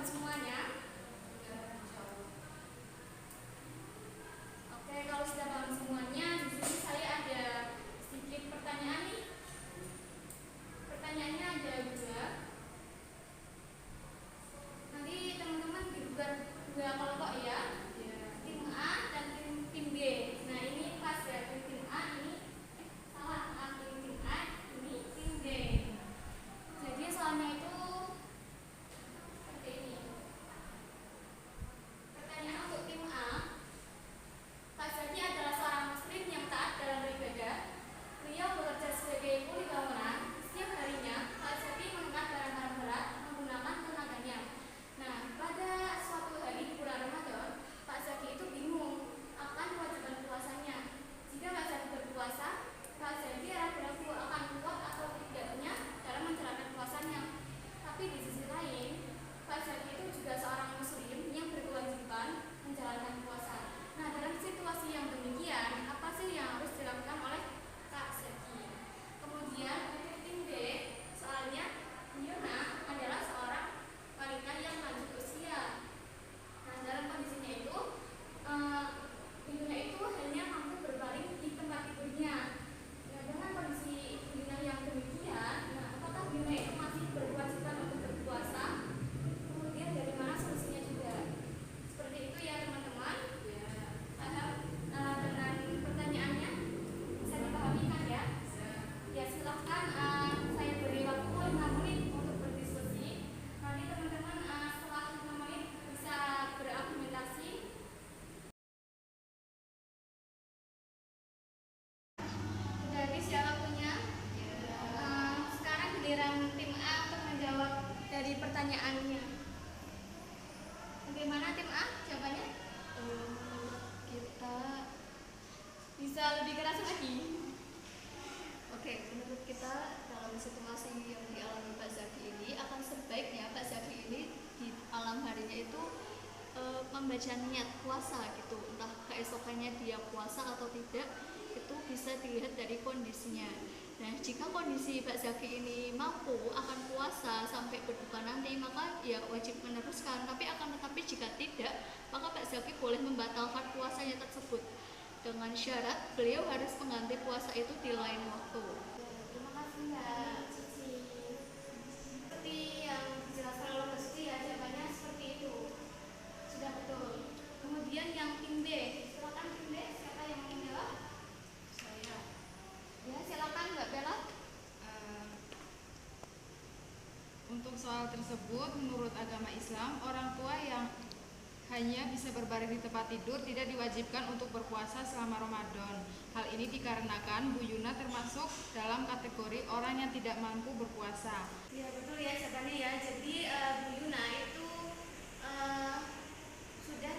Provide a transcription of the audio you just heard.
semuanya? Oke, kalau sudah paham semuanya, di sini saya ada sedikit pertanyaan nih. Pertanyaannya ada dua. Nanti teman-teman dibuat dua kelompok ya. Tim A dan tim B. Nah, ini pas ya, tim A ini salah, tim A ini tim B. Jadi soalnya itu seperti ini. Pertanyaan untuk tim A. Pak Zaki adalah seorang muslim yang taat dalam beribadah. Beliau bekerja sebagai kuli bangunan. Setiap harinya, Pak Zaki mengangkat barang-barang berat menggunakan tenaganya. Nah, pada suatu hari di bulan Ramadan, Pak Zaki itu bingung akan kewajiban puasanya. Jika Pak Zaki berpuasa, Pak Zaki ragu-ragu akan kuat atau tidaknya dalam menjalankan puasanya. Tapi di sisi lain, Pak Zaki itu juga seorang muslim yang berkewajiban menjalankan puasa. Nah, dalam situasi yang demikian, apa sih yang harus dilakukan oleh Kak Zaki? Kemudian tim B, soalnya Yuna adalah seorang wanita yang lanjut usia. Nah, dalam kondisinya itu, Yuna itu hanya mampu berbaring di tempat tidurnya. Nah, dengan kondisi Yuna yang demikian, nah, apakah Yuna itu masih berkewajiban untuk berpuasa? Kemudian dari mana solusinya juga? Seperti itu ya teman-teman. Dengan pertanyaannya bisa dipahami kan ya? Ya, silahkan saya beri waktu 5 menit untuk berdiskusi. Nanti teman-teman setelah 5 menit bisa berargumentasi. Sudah habis ya waktunya? Sekarang giliran tim A untuk menjawab dari pertanyaannya. Bagaimana tim A jawabannya? Kita Bisa lebih keras lagi. Oke, menurut kita dalam situasi yang dialami Pak Zaki ini akan sebaiknya Pak Zaki ini di malam harinya itu membaca niat puasa gitu, entah keesokannya dia puasa atau tidak itu bisa dilihat dari kondisinya. Nah, jika kondisi Pak Zaki ini mampu akan puasa sampai berbuka nanti, maka ya wajib meneruskan. Tetapi jika tidak, maka Pak Zaki boleh membatalkan puasanya tersebut dengan syarat beliau harus mengganti puasa itu di lain waktu. Terima kasih Mbak Cici. Seperti yang dijelaskan oleh Mbak Cici ya, jawabannya seperti itu. Sudah betul. Kemudian yang tim B, silakan tim B, siapa yang mau menjawab? Saya. Ya, silakan Mbak Bella. Untuk soal tersebut, menurut agama Islam, orang tua yang hanya bisa berbaring di tempat tidur tidak diwajibkan untuk berpuasa selama Ramadan. Hal ini dikarenakan Bu Yuna termasuk dalam kategori orang yang tidak mampu berpuasa. Ya, betul ya jawabannya ya. Jadi Bu Yuna itu sudah